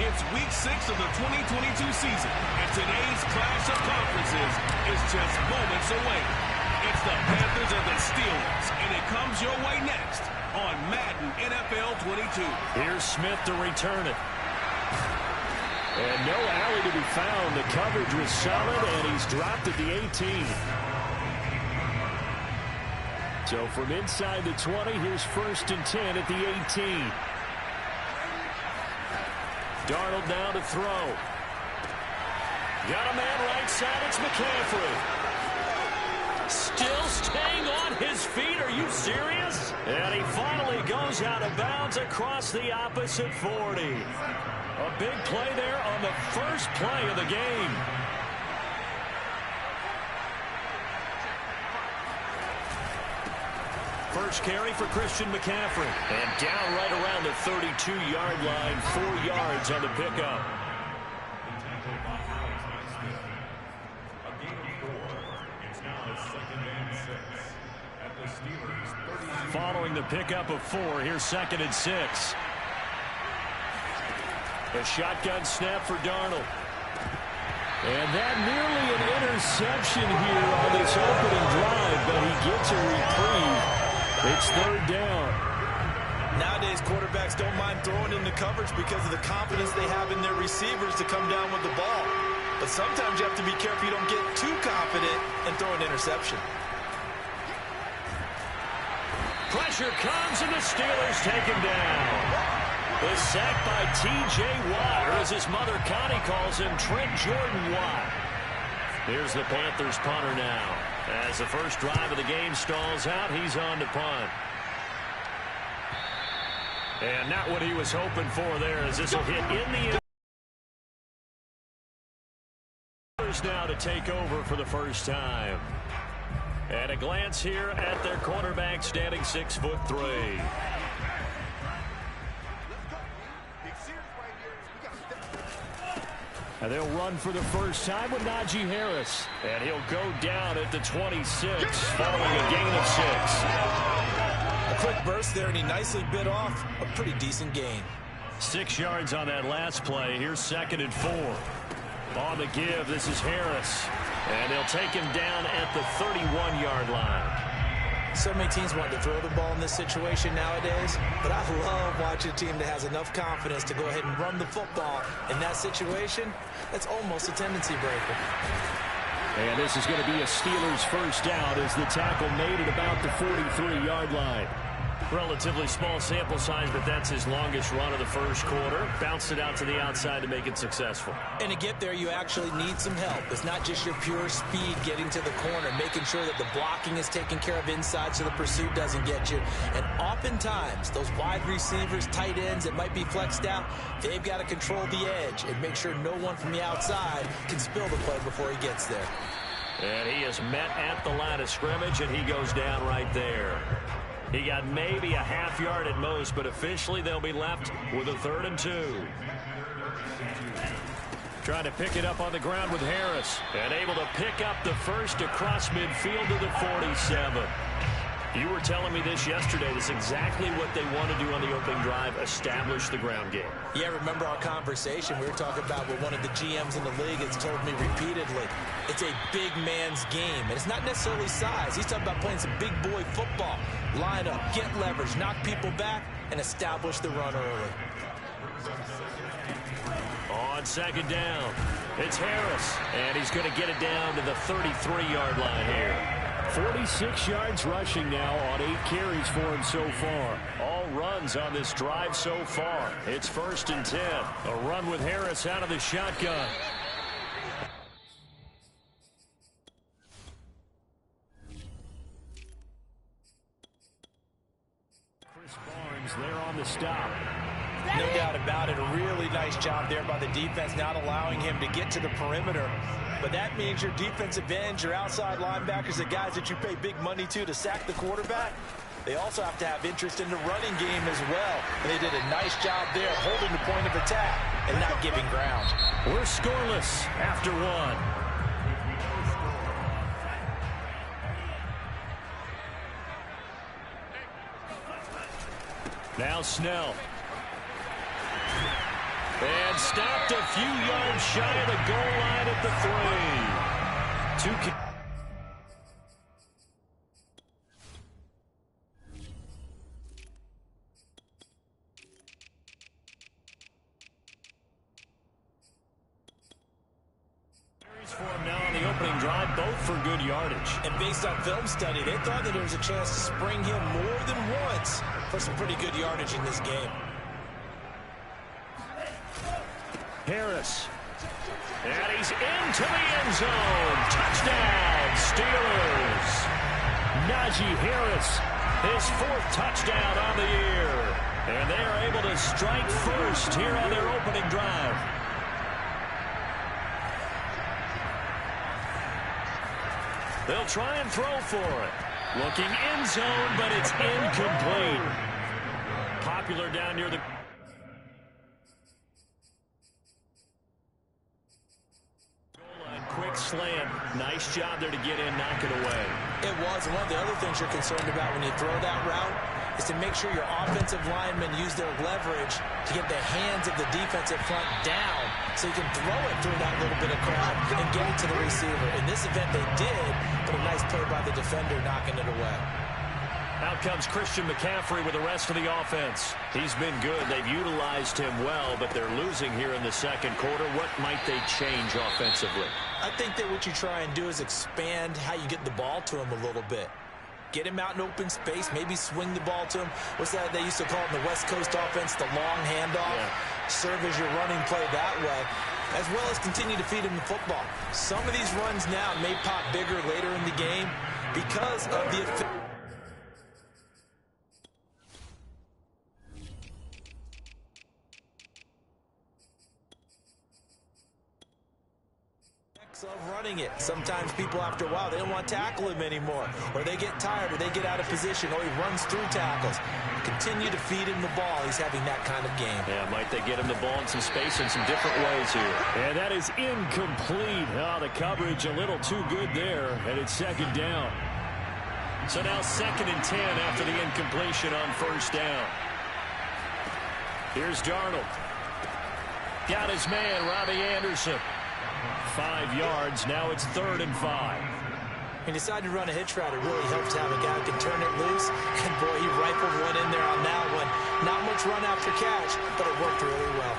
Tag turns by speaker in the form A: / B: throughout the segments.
A: It's Week 6 of the 2022 season, and today's clash of conferences is just moments away. It's the Panthers and the Steelers, and it comes your way next on Madden NFL 22.
B: Here's Smith to return it. And no alley to be found. The coverage was solid, and he's dropped at the 18. So from inside the 20, here's 1st and 10 at the 18. Darnold now to throw. Got a man right side. It's McCaffrey. Still staying on his feet. Are you serious? And he finally goes out of bounds across the opposite 40. A big play there on the first play of the game. First carry for Christian McCaffrey. And down right around the 32-yard line. 4 yards on the pickup. Following the pickup of 4, here's 2nd and 6. A shotgun snap for Darnold. And that nearly an interception here on this opening drive, but he gets a reprieve. It's 3rd down.
C: Nowadays, quarterbacks don't mind throwing into coverage because of the confidence they have in their receivers to come down with the ball. But sometimes you have to be careful you don't get too confident and throw an interception.
B: Pressure comes, and the Steelers take him down. The sack by T.J. Watt, or as his mother Connie calls him, Trent Jordan Watt. Here's the Panthers punter now. As the first drive of the game stalls out, he's on to punt. And not what he was hoping for there, as this will hit in the end. Now to take over for the first time. And a glance here at their quarterback, standing 6'3". And they'll run for the first time with Najee Harris. And he'll go down at the 26, following a gain of 6.
C: A quick burst there, and he nicely bit off a pretty decent gain.
B: 6 yards on that last play. Here's 2nd and 4. On the give, this is Harris. And they'll take him down at the 31-yard line.
C: So many teams want to throw the ball in this situation nowadays, but I love watching a team that has enough confidence to go ahead and run the football. In that situation, that's almost a tendency breaker.
B: And this is going to be a Steelers first down as the tackle made at about the 43-yard line. Relatively small sample size, but that's his longest run of the first quarter. Bounced it out to the outside to make it successful.
C: And to get there, you actually need some help. It's not just your pure speed getting to the corner, making sure that the blocking is taken care of inside so the pursuit doesn't get you. And oftentimes, those wide receivers, tight ends that might be flexed out, they've got to control the edge and make sure no one from the outside can spill the play before he gets there.
B: And he is met at the line of scrimmage, and he goes down right there. He got maybe a half yard at most, but officially they'll be left with a 3rd and 2. Trying to pick it up on the ground with Harris. And able to pick up the first across midfield to the 47. You were telling me this yesterday. This is exactly what they want to do on the opening drive, establish the ground game.
C: Yeah, remember our conversation we were talking about with one of the GMs in the league has told me repeatedly, it's a big man's game. And it's not necessarily size. He's talking about playing some big boy football. Line up, get leverage, knock people back, and establish the run early.
B: On 2nd down, it's Harris. And he's going to get it down to the 33-yard line here. 46 yards rushing now on 8 carries for him so far. All runs on this drive so far. It's 1st and 10. A run with Harris out of the shotgun. Chris Barnes there on the stop.
C: No doubt about it. A really nice job there by the defense, not allowing him to get to the perimeter. But that means your defensive ends, your outside linebackers, the guys that you pay big money to sack the quarterback, they also have to have interest in the running game as well. And they did a nice job there holding the point of attack and not giving ground.
B: We're scoreless after 1. Now Snell. And stopped a few yards shy of the goal line at the 3. For him now on the opening drive, both for good yardage.
C: And based on film study, they thought that there was a chance to spring him more than once for some pretty good yardage in this game.
B: Harris. And he's into the end zone. Touchdown, Steelers. Najee Harris, his 4th touchdown on the year. And they are able to strike first here on their opening drive. They'll try and throw for it. Looking end zone, but it's incomplete. Popular down near the... Quick slant. Nice job there to get in, knock it away.
C: It was. And one of the other things you're concerned about when you throw that route is to make sure your offensive linemen use their leverage to get the hands of the defensive front down so you can throw it through that little bit of crowd and get it to the receiver. In this event, they did, but a nice play by the defender knocking it away.
B: Out comes Christian McCaffrey with the rest of the offense. He's been good. They've utilized him well, but they're losing here in the second quarter. What might they change offensively?
C: I think that what you try and do is expand how you get the ball to him a little bit. Get him out in open space, maybe swing the ball to him. What's that they used to call it in the West Coast offense, the long handoff? Yeah. Serve as your running play that way, as well as continue to feed him the football. Some of these runs now may pop bigger later in the game because of the of running it. Sometimes people after a while, they don't want to tackle him anymore, or they get tired, or they get out of position, or he runs through tackles. Continue to feed him the ball. He's having that kind of game.
B: Yeah, might they get him the ball in some space in some different ways here. And that is incomplete. Oh, the coverage a little too good there, and it's second down. So now 2nd and 10 after the incompletion on first down. Here's Darnold. Got his man, Robbie Anderson. 5 yards. Now it's 3rd and 5.
C: He decided to run a hitch route. It really helps to have a guy who can turn it loose. And, boy, he rifled one in there on that one. Not much run after catch, but it worked really well.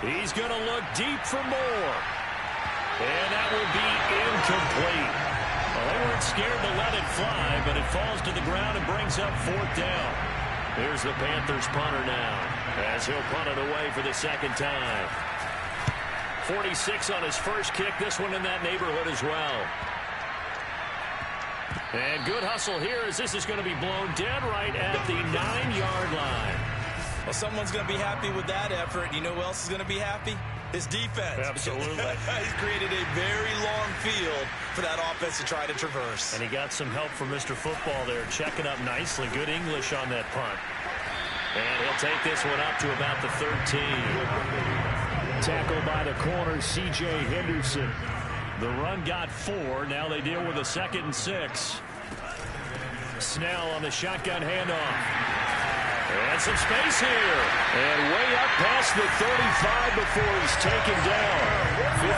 B: He's going to look deep for more. And that will be incomplete. Well, they weren't scared to let it fly, but it falls to the ground and brings up 4th down. Here's the Panthers punter now, as he'll punt it away for the 2nd time. 46 on his first kick. This one in that neighborhood as well. And good hustle here as this is going to be blown dead right at the 9-yard line.
C: Well, someone's going to be happy with that effort. You know who else is going to be happy? His defense.
B: Absolutely.
C: He's created a very long field for that offense to try to traverse.
B: And he got some help from Mr. Football there, checking up nicely. Good English on that punt. And he'll take this one up to about the 13. Tackled by the corner, C.J. Henderson. The run got 4. Now they deal with a 2nd and 6. Snell on the shotgun handoff. And some space here. And way up past the 35 before he's taken down.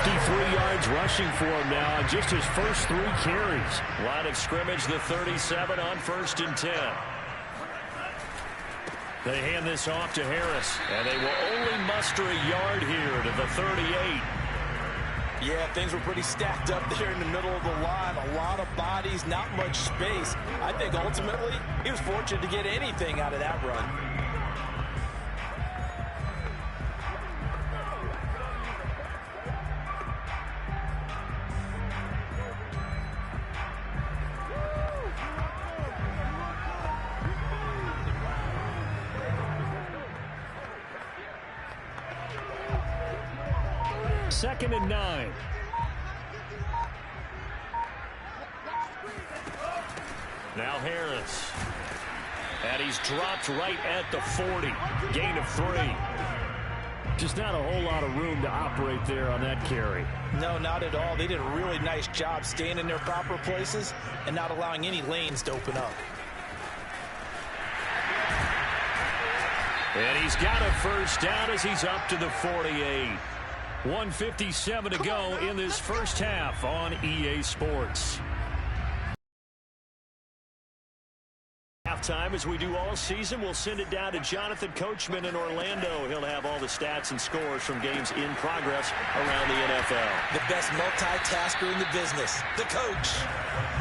B: 53 yards rushing for him now on just his first 3 carries. Line of scrimmage, the 37 on 1st and 10. They hand this off to Harris, and they will only muster a yard here to the 38.
C: Yeah, things were pretty stacked up there in the middle of the line. A lot of bodies, not much space. I think ultimately he was fortunate to get anything out of that run.
B: Second and 9. Now Harris. And he's dropped right at the 40. Gain of 3. Just not a whole lot of room to operate there on that carry.
C: No, not at all. They did a really nice job staying in their proper places and not allowing any lanes to open up.
B: And he's got a first down as he's up to the 48. 1:57 to go in this first half on EA Sports. Halftime, as we do all season, we'll send it down to Jonathan Coachman in Orlando. He'll have all the stats and scores from games in progress around the NFL.
C: The best multitasker in the business, the coach.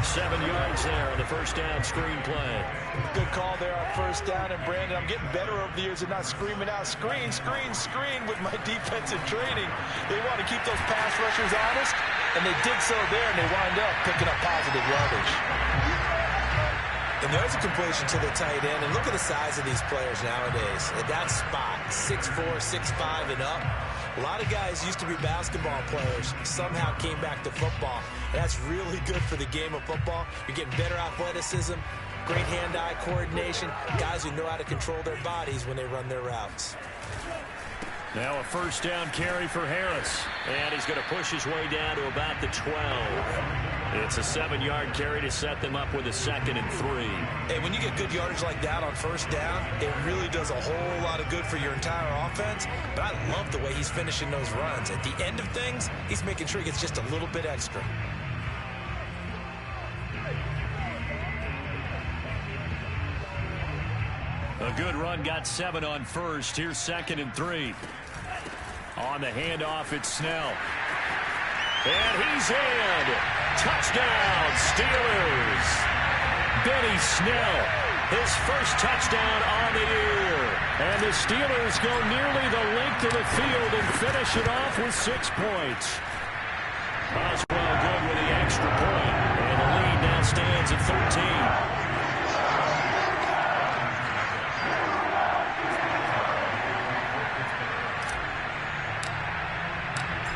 B: 7 yards there on the first down screen play.
C: Good call there on first down. And Brandon, I'm getting better over the years and not screaming out screen, screen, screen with my defensive training. They want to keep those pass rushers honest, and they did so there, and they wind up picking up positive yardage. And there's a completion to the tight end. And look at the size of these players nowadays. At that spot, 6'4", 6'5", and up. A lot of guys used to be basketball players, somehow came back to football. And that's really good for the game of football. You're getting better athleticism, great hand-eye coordination, guys who know how to control their bodies when they run their routes.
B: Now a first down carry for Harris. And he's going to push his way down to about the 12. It's a 7-yard carry to set them up with a 2nd and 3.
C: Hey, when you get good yardage like that on first down, it really does a whole lot of good for your entire offense. But I love the way he's finishing those runs. At the end of things, he's making sure he gets just a little bit extra.
B: A good run, got 7 on first. Here's 2nd and 3. On the handoff, it's Snell. And he's in. Touchdown, Steelers. Benny Snell, his first touchdown on the year. And the Steelers go nearly the length of the field and finish it off with 6 points. Oswell good with the extra point. And the lead now stands at 13.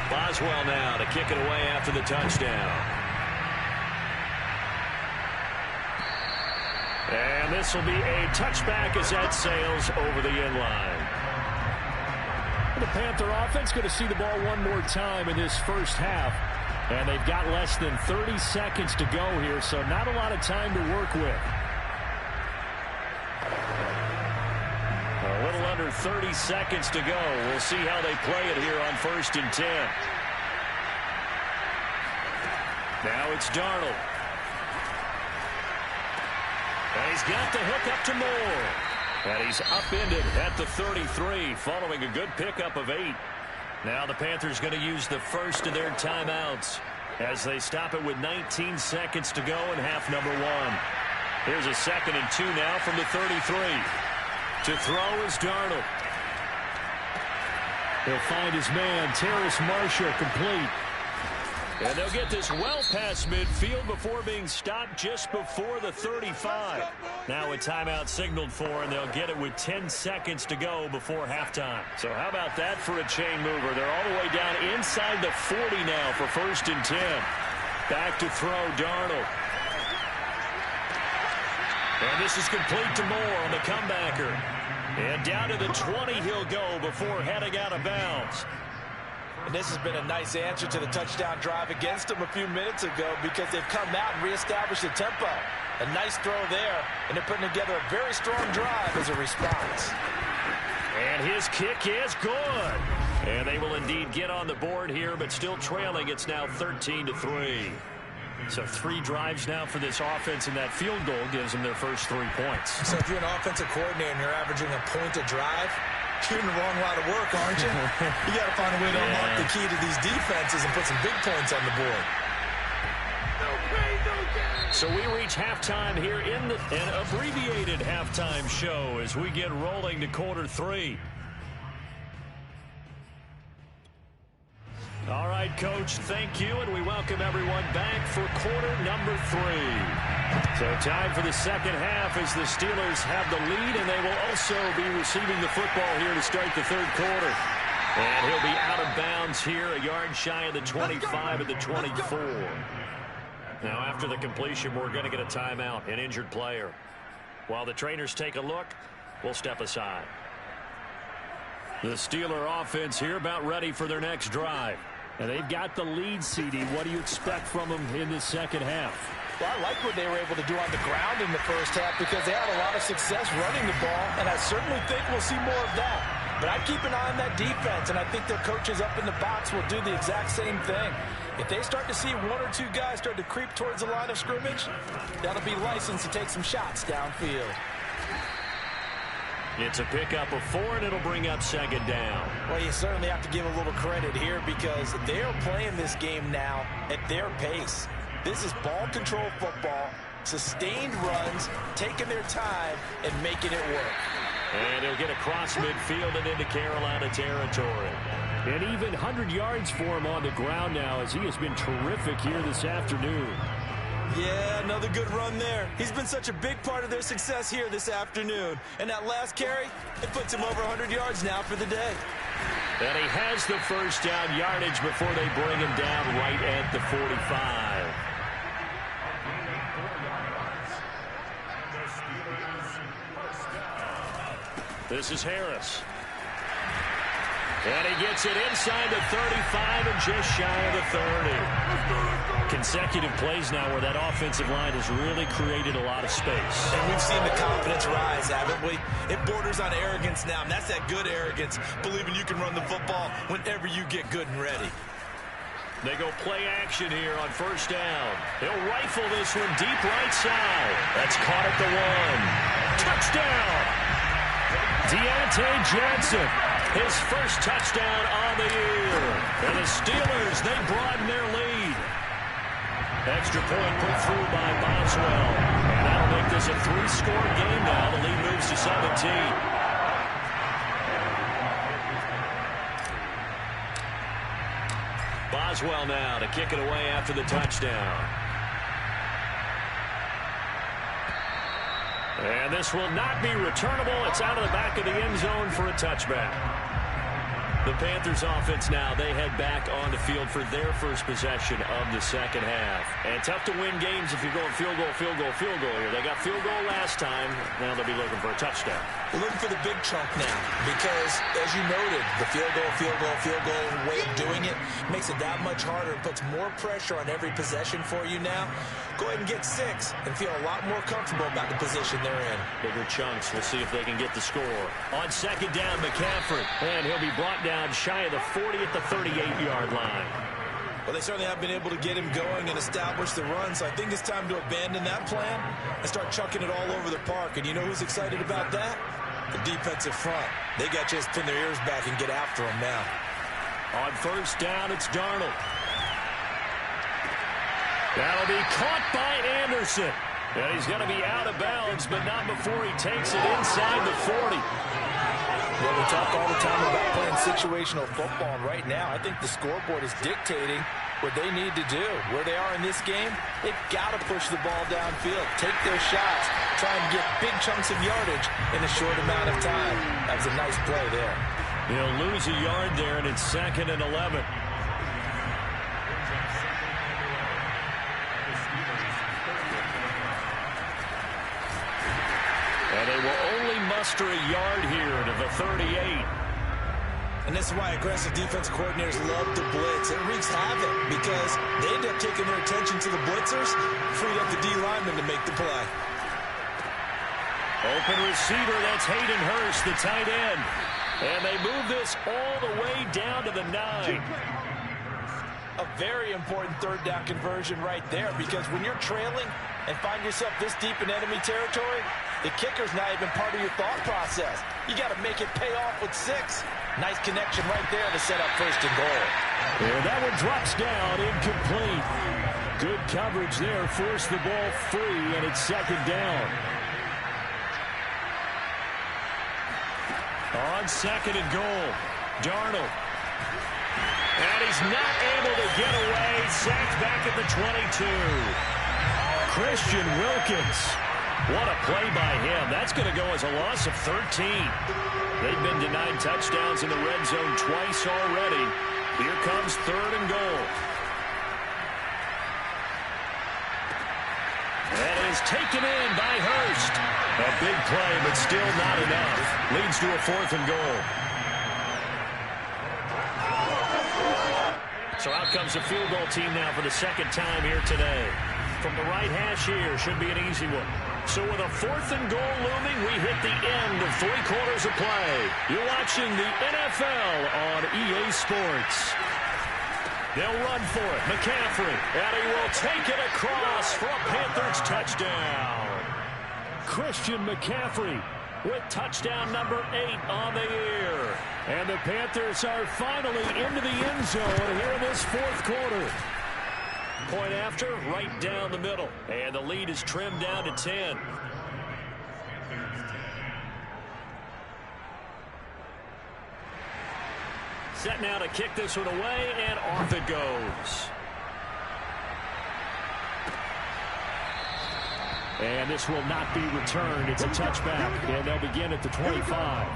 B: Boswell now to kick it away after the touchdown. And this will be a touchback as that sails over the end line. The Panther offense going to see the ball one more time in this first half. And they've got less than 30 seconds to go here, so not a lot of time to work with. A little under 30 seconds to go. We'll see how they play it here on 1st and 10. Now it's Darnold. And he's got the hook up to Moore. And he's upended at the 33 following a good pickup of 8. Now the Panthers going to use the first of their timeouts as they stop it with 19 seconds to go in half number 1. Here's a 2nd and 2 now from the 33. To throw is Darnold. He'll find his man, Terrace Marshall, complete. And they'll get this well past midfield before being stopped just before the 35. Now a timeout signaled for, and they'll get it with 10 seconds to go before halftime. So how about that for a chain mover? They're all the way down inside the 40 now for 1st and 10. Back to throw, Darnold. And this is complete to Moore on the comebacker. And down to the 20 he'll go before heading out of bounds.
C: And this has been a nice answer to the touchdown drive against them a few minutes ago because they've come out and reestablished the tempo. A nice throw there, and they're putting together a very strong drive as a response.
B: And his kick is good. And they will indeed get on the board here, but still trailing. It's now 13-3. So 3 drives now for this offense, and that field goal gives them their first 3 points.
C: So if you're an offensive coordinator and you're averaging a point a drive, you're in the wrong line of work, aren't you? You got to find a way to unlock the key to these defenses and put some big points on the board.
B: So we reach halftime here in an abbreviated halftime show as we get rolling to quarter 3. All right, Coach, thank you, and we welcome everyone back for quarter number 3. So time for the second half as the Steelers have the lead, and they will also be receiving the football here to start the third quarter. And he'll be out of bounds here, a yard shy of the 25 of the 24. Now, after the completion, we're going to get a timeout, an injured player. While the trainers take a look, we'll step aside. The Steeler offense here about ready for their next drive. And they've got the lead, CD. What do you expect from them in the second half?
C: Well, I like what they were able to do on the ground in the first half because they had a lot of success running the ball, and I certainly think we'll see more of that. But I'd keep an eye on that defense, and I think their coaches up in the box will do the exact same thing. If they start to see one or two guys start to creep towards the line of scrimmage, that'll be licensed to take some shots downfield.
B: It's a pickup of 4, and it'll bring up second down.
C: Well, you certainly have to give a little credit here because they are playing this game now at their pace. This is ball control football, sustained runs, taking their time, and making it work.
B: And he'll get across midfield and into Carolina territory. And even 100 yards for him on the ground now as he has been terrific here this afternoon.
C: Yeah, another good run there. He's been such a big part of their success here this afternoon. And that last carry, it puts him over 100 yards now for the day.
B: And he has the first down yardage before they bring him down right at the 45. This is Harris. And he gets it inside the 35 and just shy of the 30. Consecutive plays now where that offensive line has really created a lot of space.
C: And we've seen the confidence rise, haven't we? It borders on arrogance now, and that's that good arrogance, believing you can run the football whenever you get good and ready.
B: They go play action here on first down. He'll rifle this one deep right side. That's caught at the 1. Touchdown! Deontay Johnson, his first touchdown on the year. And the Steelers, they broaden their lead. Extra point put through by Boswell. And that'll make this a 3-score game now. The lead moves to 17. Boswell now to kick it away after the touchdown. And this will not be returnable. It's out of the back of the end zone for a touchback. The Panthers offense now, they head back on the field for their first possession of the second half. And tough to win games if you're going field goal, field goal, field goal here. They got field goal last time. Now they'll be looking for a touchdown.
C: We're looking for the big chunk now because, as you noted, the field goal way of doing it makes it that much harder and puts more pressure on every possession for you now. Go ahead and get 6 and feel a lot more comfortable about the position they're in.
B: Bigger chunks. We'll see if they can get the score. On second down, McCaffrey. And he'll be brought down shy of the 40 at the 38-yard line.
C: Well, they certainly have been able to get him going and establish the run, so I think it's time to abandon that plan and start chucking it all over the park. And you know who's excited about that? The defensive front. They got to just pin their ears back and get after him now.
B: On first down, it's Darnold. That'll be caught by Anderson. And he's going to be out of bounds, but not before he takes it inside the 40.
C: Well, we talk all the time about playing situational football, and right now I think the scoreboard is dictating what they need to do. Where they are in this game, they've got to push the ball downfield, take their shots, try and get big chunks of yardage in a short amount of time. That was a nice play there.
B: He'll lose a yard there, and it's 2nd and 11. And they will only muster a yard here to the 38.
C: And this is why aggressive defensive coordinators love to blitz. It wreaks havoc because they end up taking their attention to the blitzers, freed up the D lineman to make the play.
B: Open receiver, that's Hayden Hurst, the tight end. And they move this all the way down to the 9.
C: A very important third down conversion right there because when you're trailing and find yourself this deep in enemy territory, the kicker's not even part of your thought process. You got to make it pay off with 6. Nice connection right there to set up 1st and goal.
B: And that one drops down, incomplete. Good coverage there, forced the ball free, and it's 2nd down. On 2nd and goal, Darnold. And he's not able to get away. Sacked back at the 22. Christian Wilkins. What a play by him. That's going to go as a loss of 13. They've been denied touchdowns in the red zone twice already. Here comes 3rd and goal. That is taken in by Hurst. A big play, but still not enough. Leads to a 4th and goal. So out comes the field goal team now for the second time here today. From the right hash here, should be an easy one. So with a 4th and goal looming, we hit the end of 3 quarters of play. You're watching the NFL on EA Sports. They'll run for it. McCaffrey, and he will take it across for a Panthers touchdown. Christian McCaffrey with touchdown number 8 on the year. And the Panthers are finally into the end zone here in this 4th quarter. Point after, right down the middle. And the lead is trimmed down to 10. Set now to kick this one away, and off it goes. And this will not be returned. It's a touchback, and they'll begin at the 25.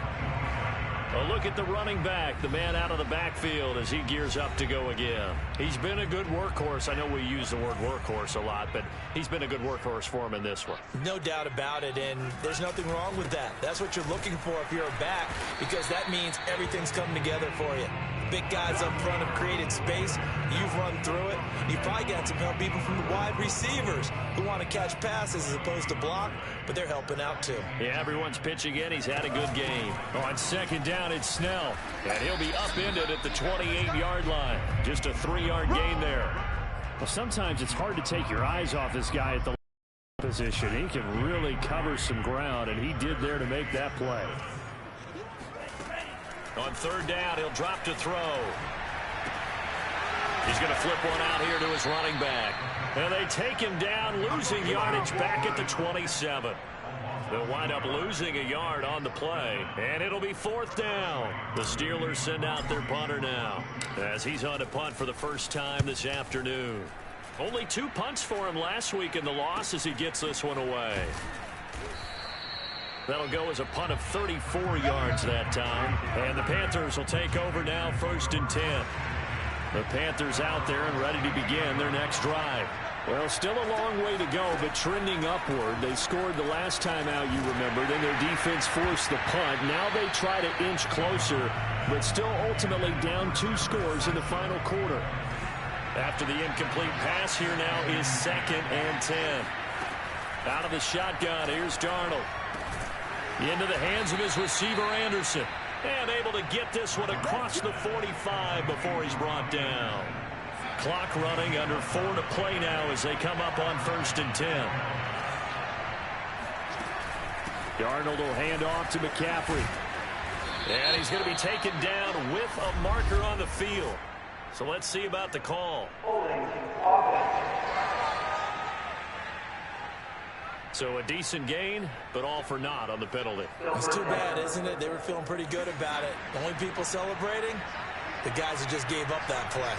B: A look at the running back, the man out of the backfield as he gears up to go again. He's been a good workhorse. I know we use the word workhorse a lot, but he's been a good workhorse for him in this one.
C: No doubt about it, and there's nothing wrong with that. That's what you're looking for if you're a back, because that means everything's coming together for you. Big guys up front have created space. You've run through it. You've probably got some help even from the wide receivers who want to catch passes as opposed to block, but they're helping out too.
B: Yeah, everyone's pitching in. He's had a good game. On second down, it's Snell, and he'll be upended at the 28-yard line. Just a 3-yard gain there. Well, sometimes it's hard to take your eyes off this guy at the position. He can really cover some ground, and he did there to make that play. On third down, he'll drop to throw. He's going to flip one out here to his running back. And they take him down, losing yardage back at the 27. They'll wind up losing a yard on the play, and it'll be 4th down. The Steelers send out their punter now as he's on to punt for the first time this afternoon. Only 2 punts for him last week in the loss as he gets this one away. That'll go as a punt of 34 yards that time. And the Panthers will take over now, 1st and 10. The Panthers out there and ready to begin their next drive. Well, still a long way to go, but trending upward. They scored the last time out, you remember. Then their defense forced the punt. Now they try to inch closer, but still ultimately down 2 scores in the final quarter. After the incomplete pass, here now is 2nd and 10. Out of the shotgun, here's Darnold. Into the hands of his receiver, Anderson. And able to get this one across the 45 before he's brought down. Clock running, under 4 to play now as they come up on 1st and 10. Darnold will hand off to McCaffrey. And he's going to be taken down with a marker on the field. So let's see about the call. So a decent gain, but all for naught on the penalty.
C: It's too bad, isn't it? They were feeling pretty good about it. The only people celebrating, the guys who just gave up that play.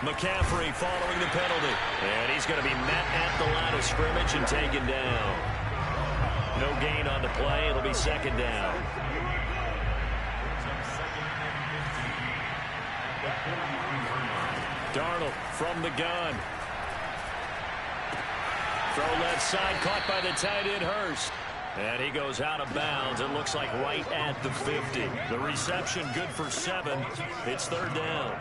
B: McCaffrey following the penalty. And he's going to be met at the line of scrimmage and taken down. No gain on the play. It'll be 2nd down. Darnold from the gun. Throw left side, caught by the tight end Hurst. And he goes out of bounds. It looks like right at the 50. The reception good for 7. It's 3rd down.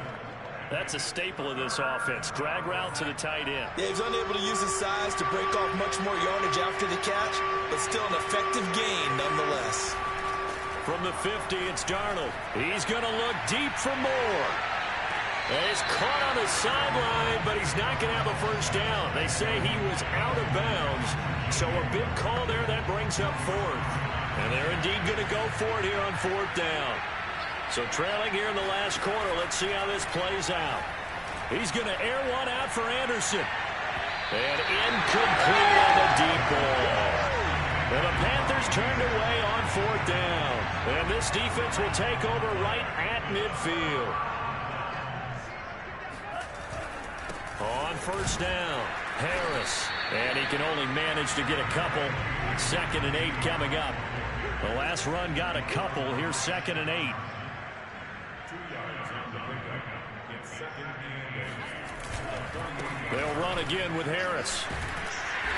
B: That's a staple of this offense. Drag route to the tight end.
C: Yeah, he's unable to use his size to break off much more yardage after the catch, but still an effective gain nonetheless.
B: From the 50, it's Darnold. He's going to look deep for more. And he's caught on the sideline, but he's not going to have a first down. They say he was out of bounds. So a big call there that brings up 4th. And they're indeed going to go for it here on 4th down. So trailing here in the last quarter, let's see how this plays out. He's going to air one out for Anderson. And incomplete on the deep ball. And the Panthers turned away on 4th down. And this defense will take over right at midfield. On 1st down, Harris. And he can only manage to get a couple. 2nd and 8 coming up. The last run got a couple. Here's 2nd and 8. They'll run again with Harris.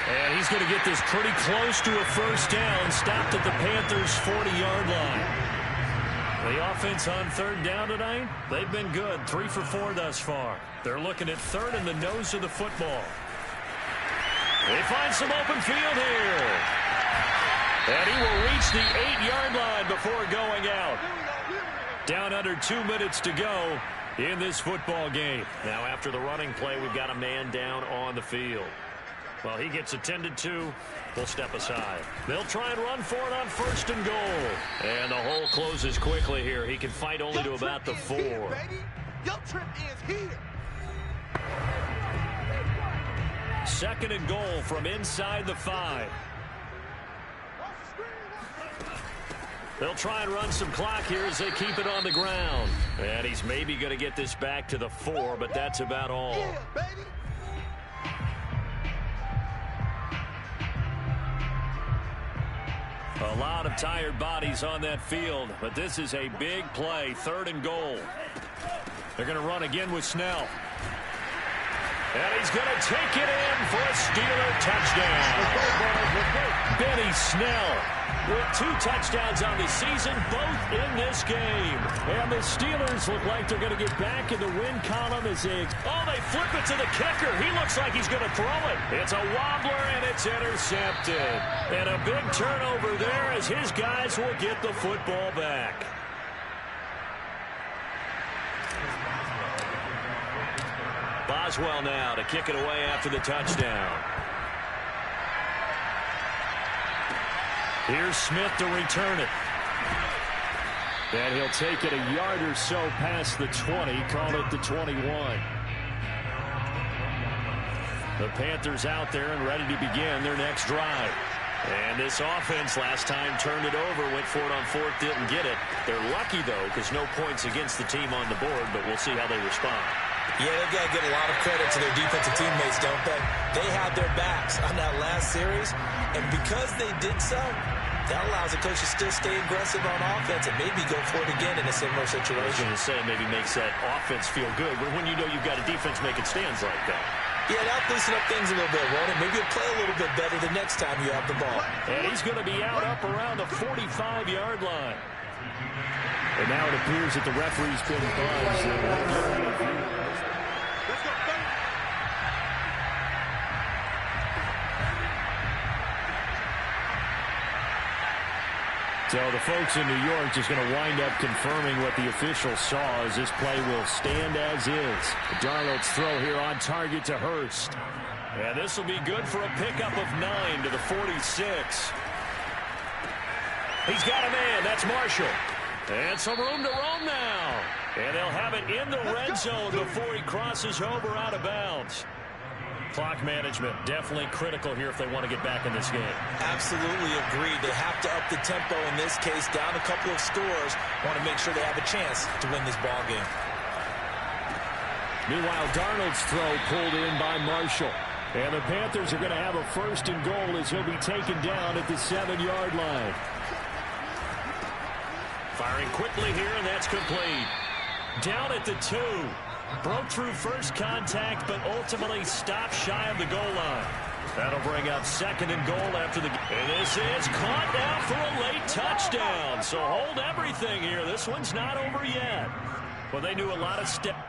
B: And he's going to get this pretty close to a first down. Stopped at the Panthers' 40-yard line. The offense on third down tonight, they've been good. 3 for 4 thus far. They're looking at third in the nose of the football. They find some open field here. And he will reach the 8-yard line before going out. Down under 2 minutes to go in this football game. Now after the running play, we've got a man down on the field. Well, he gets attended to. We'll step aside. They'll try and run for it on 1st and goal. And the hole closes quickly here. He can fight only to about the 4.
D: Your trip is here.
B: 2nd and goal from inside the 5. They'll try and run some clock here as they keep it on the ground. And he's maybe going to get this back to the 4, but that's about all.
D: Yeah, baby.
B: A lot of tired bodies on that field, but this is a big play. 3rd and goal. They're going to run again with Snell. And he's going to take it in for a Steeler touchdown. Benny Snell with 2 touchdowns on the season, both in this game. And the Steelers look like they're going to get back in the win column as they... Oh, they flip it to the kicker. He looks like he's going to throw it. It's a wobbler, and it's intercepted. And a big turnover there as his guys will get the football back. Boswell now to kick it away after the touchdown. Here's Smith to return it. And he'll take it a yard or so past the 20, call it the 21. The Panthers out there and ready to begin their next drive. And this offense last time turned it over, went for it on 4th, didn't get it. They're lucky, though, because no points against the team on the board, but we'll see how they respond.
C: Yeah, they've got to give a lot of credit to their defensive teammates, don't they? They had their backs on that last series, and because they did so, that allows the coach to still stay aggressive on offense and maybe go for it again in a similar situation.
B: I was going to say, maybe makes that offense feel good, but when you know you've got a defense making stands like that.
C: Yeah, that'll loosen up things a little bit, won't it? Maybe you'll play a little bit better the next time you have the ball.
B: And he's going to be out up around the 45-yard line. And now it appears that the referee's been buzzed. So the folks in New York just going to wind up confirming what the official saw as this play will stand as is. Darnold's throw here on target to Hurst. And this will be good for a pickup of 9 to the 46. He's got a man. That's Marshall. And some room to roam now. And they'll have it in the red zone before he crosses over out of bounds. Clock management definitely critical here if they want to get back in this game.
C: Absolutely agreed. They have to up the tempo in this case, down a couple of scores. Want to make sure they have a chance to win this ball game.
B: Meanwhile, Darnold's throw pulled in by Marshall. And the Panthers are going to have a 1st and goal as he'll be taken down at the 7-yard line. Firing quickly here, and that's complete. Down at the 2. Broke through first contact, but ultimately stopped shy of the goal line. That'll bring up 2nd and goal after the game. And this is caught now for a late touchdown. So hold everything here. This one's not over yet. Well, they knew a lot of steps.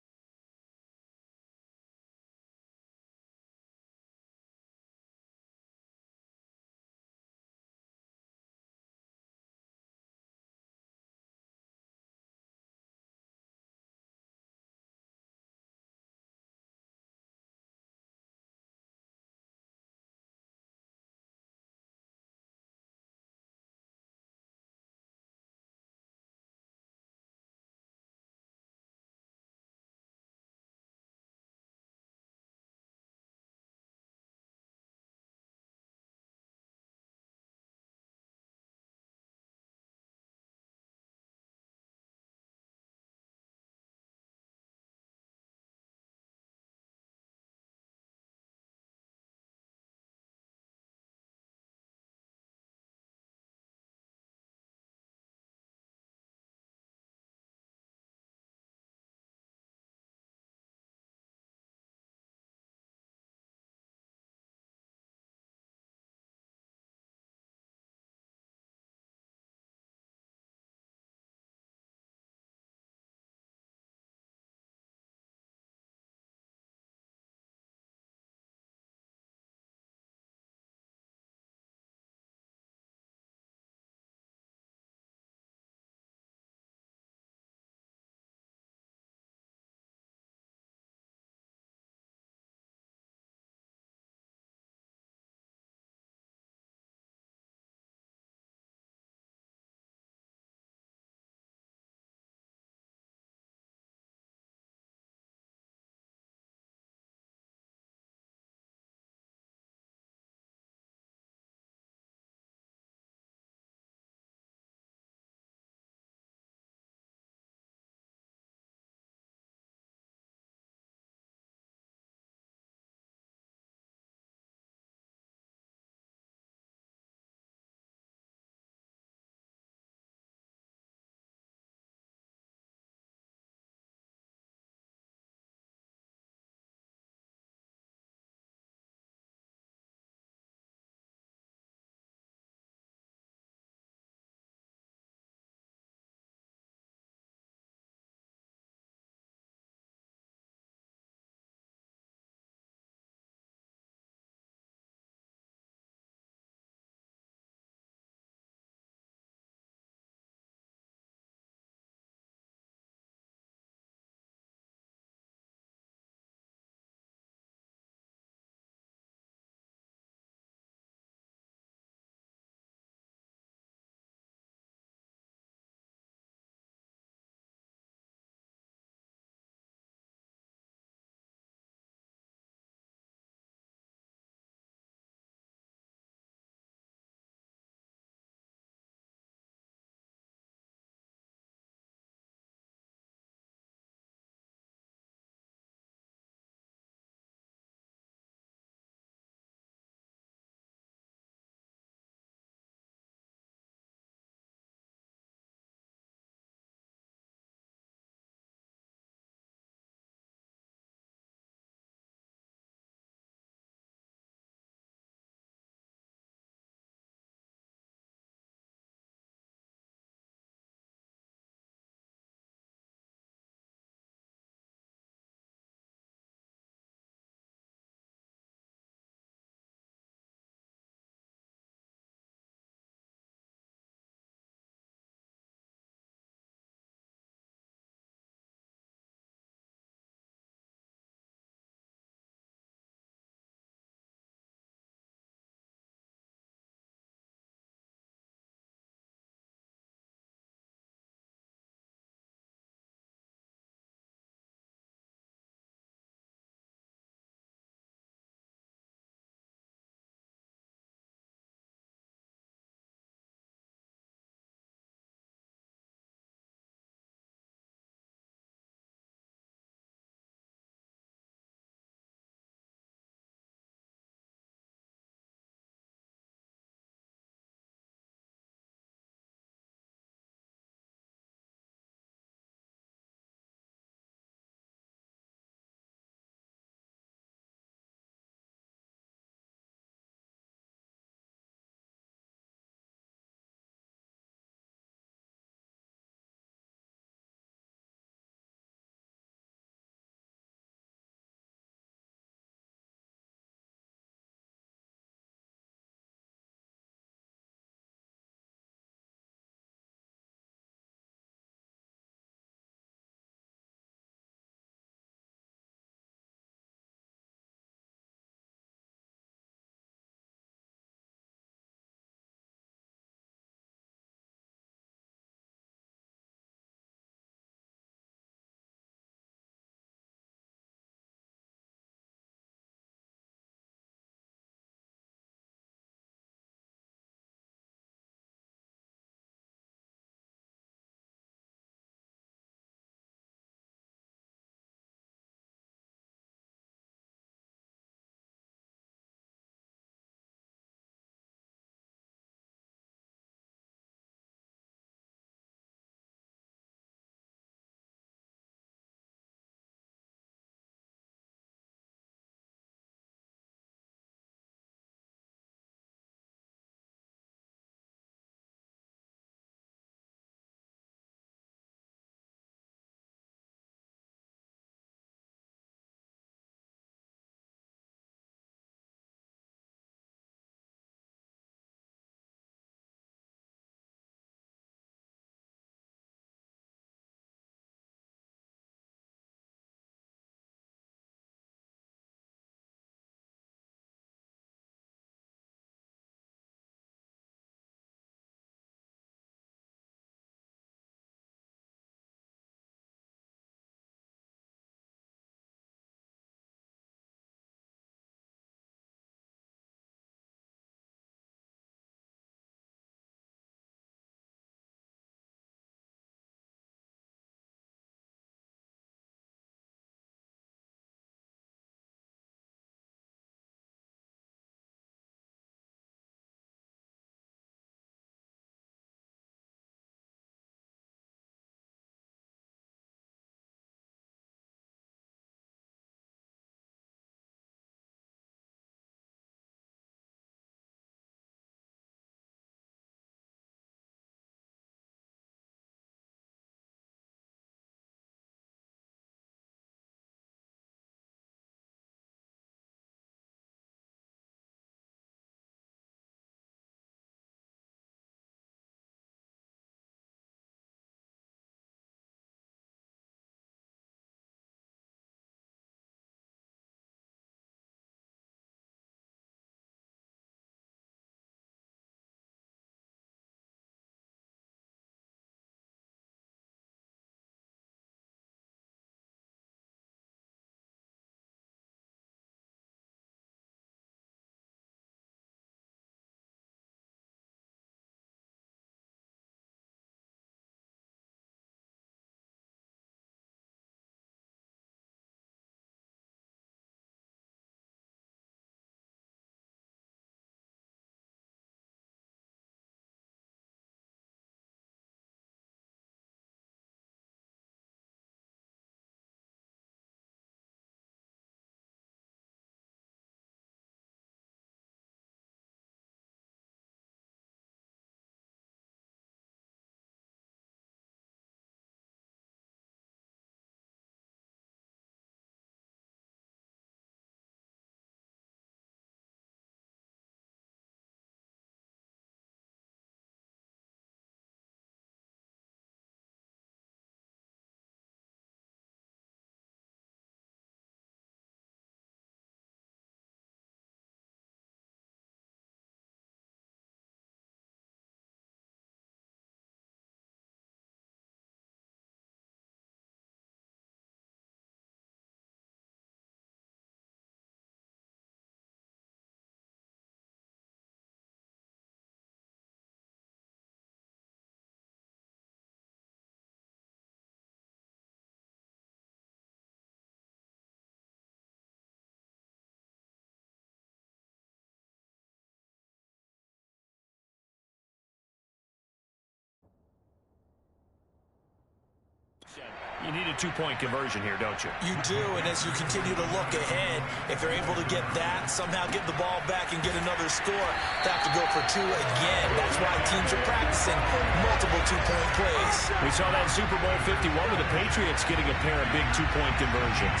B: You need a two-point conversion here, don't you?
C: You do, and as you continue to look ahead, if they're able to get that, somehow get the ball back and get another score, they have to go for two again. That's why teams are practicing multiple two-point plays.
B: We saw that Super Bowl 51 with the Patriots getting a pair of big two-point conversions.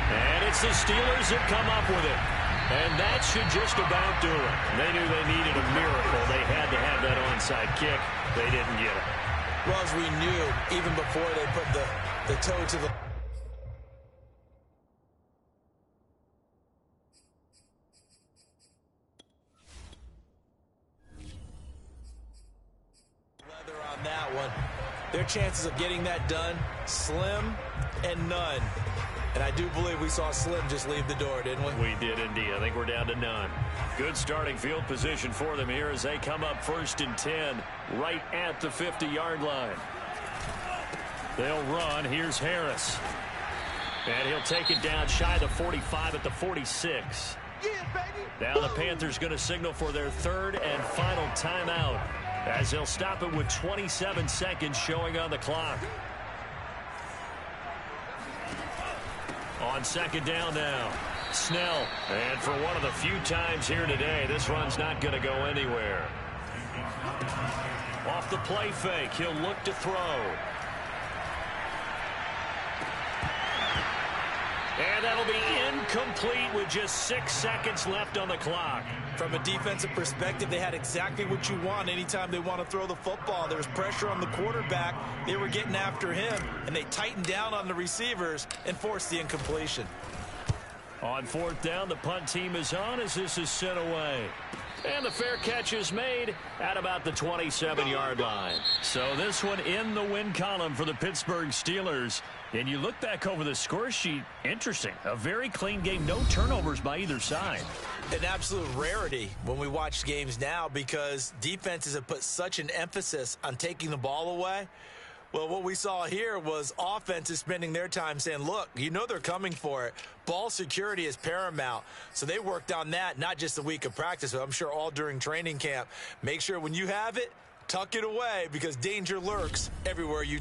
B: And it's the Steelers that come up with it. And that should just about do it. They knew they needed a miracle. They had to have that onside kick. They didn't get it.
C: Well, as we knew, even before they put the toe to the... leather on that one. Their chances of getting that done, slim and none. And I do believe we saw Slim just leave the door, didn't we?
B: We did indeed. I think we're down to none. Good starting field position for them here as they come up 1st and 10 right at the 50-yard line. They'll run. Here's Harris. And he'll take it down shy of the 45 at the 46.
D: Yeah, baby.
B: Now the Panthers going to signal for their 3rd and final timeout as they'll stop it with 27 seconds showing on the clock. On 2nd down now, Snell. And for one of the few times here today, this run's not going to go anywhere. Off the play fake, he'll look to throw. And that'll be incomplete with just 6 seconds left on the clock.
C: From a defensive perspective, they had exactly what you want anytime they want to throw the football. There was pressure on the quarterback. They were getting after him, and they tightened down on the receivers and forced the incompletion.
B: On 4th down, the punt team is on as this is sent away. And the fair catch is made at about the 27-yard line. So this one in the win column for the Pittsburgh Steelers. And you look back over the score sheet, interesting. A very clean game, no turnovers by either side.
C: An absolute rarity when we watch games now because defenses have put such an emphasis on taking the ball away. Well, what we saw here was offenses spending their time saying, look, you know they're coming for it. Ball security is paramount. So they worked on that, not just a week of practice, but I'm sure all during training camp. Make sure when you have it, tuck it away because danger lurks everywhere you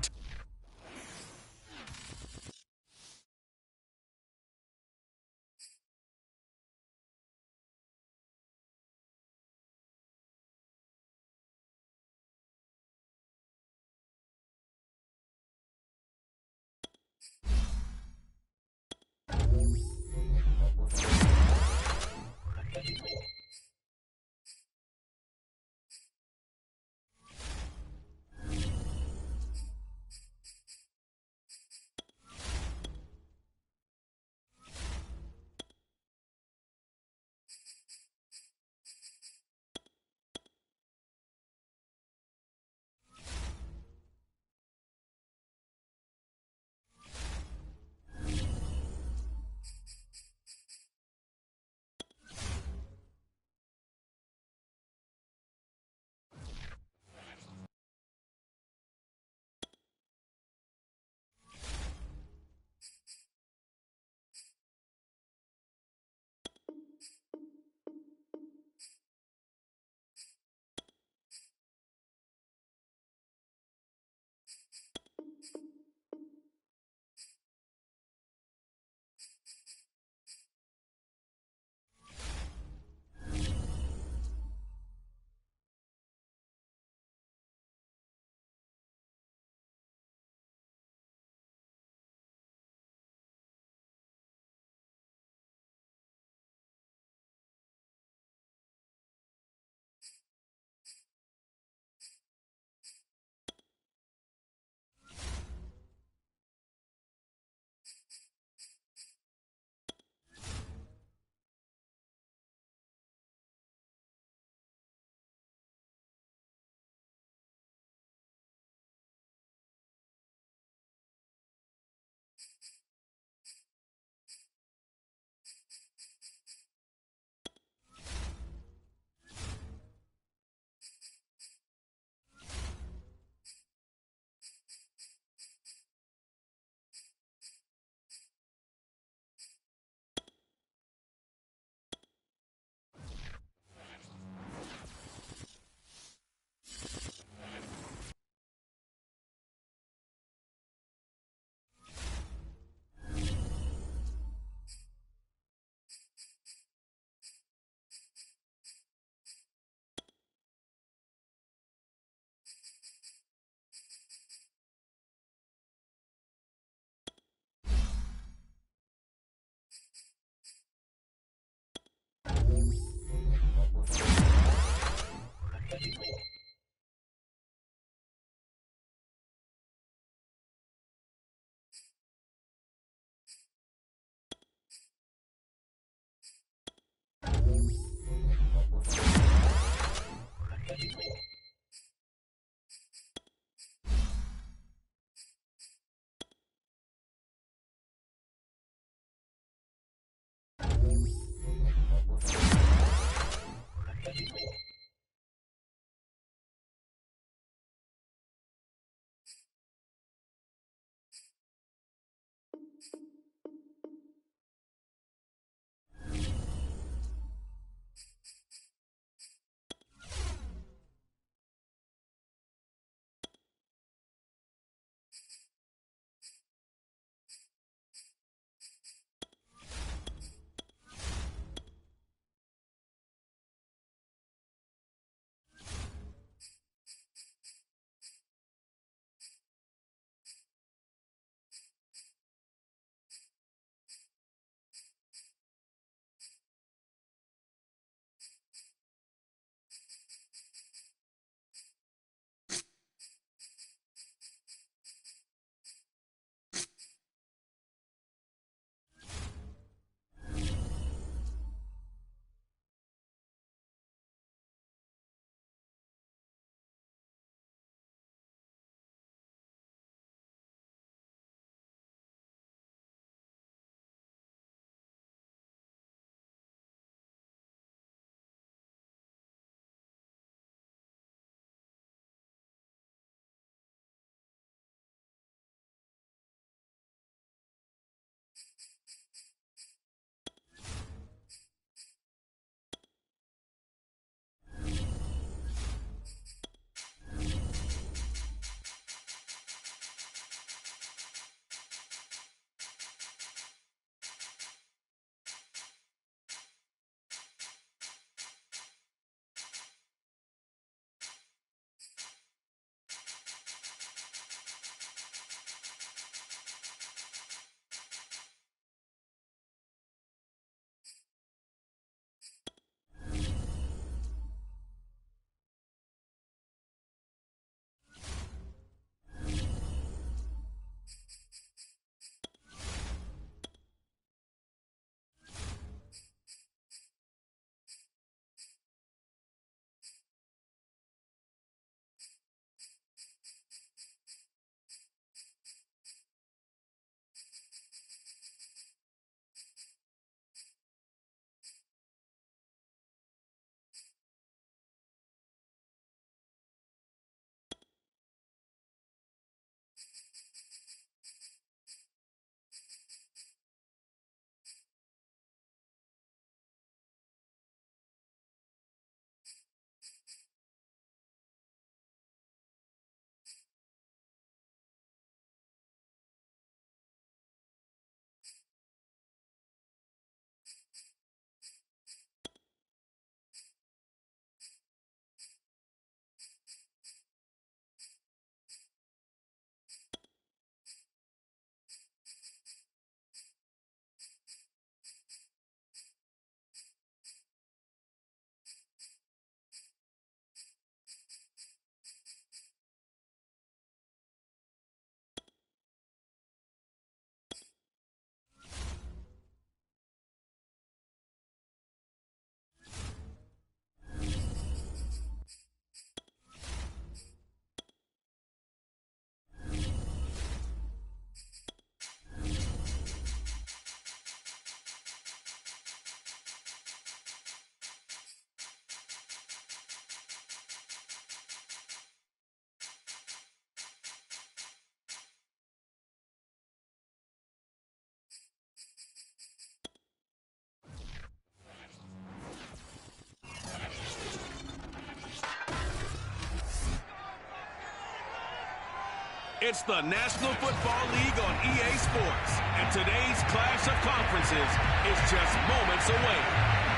A: It's the National Football League on EA Sports, and today's clash of conferences is just moments away.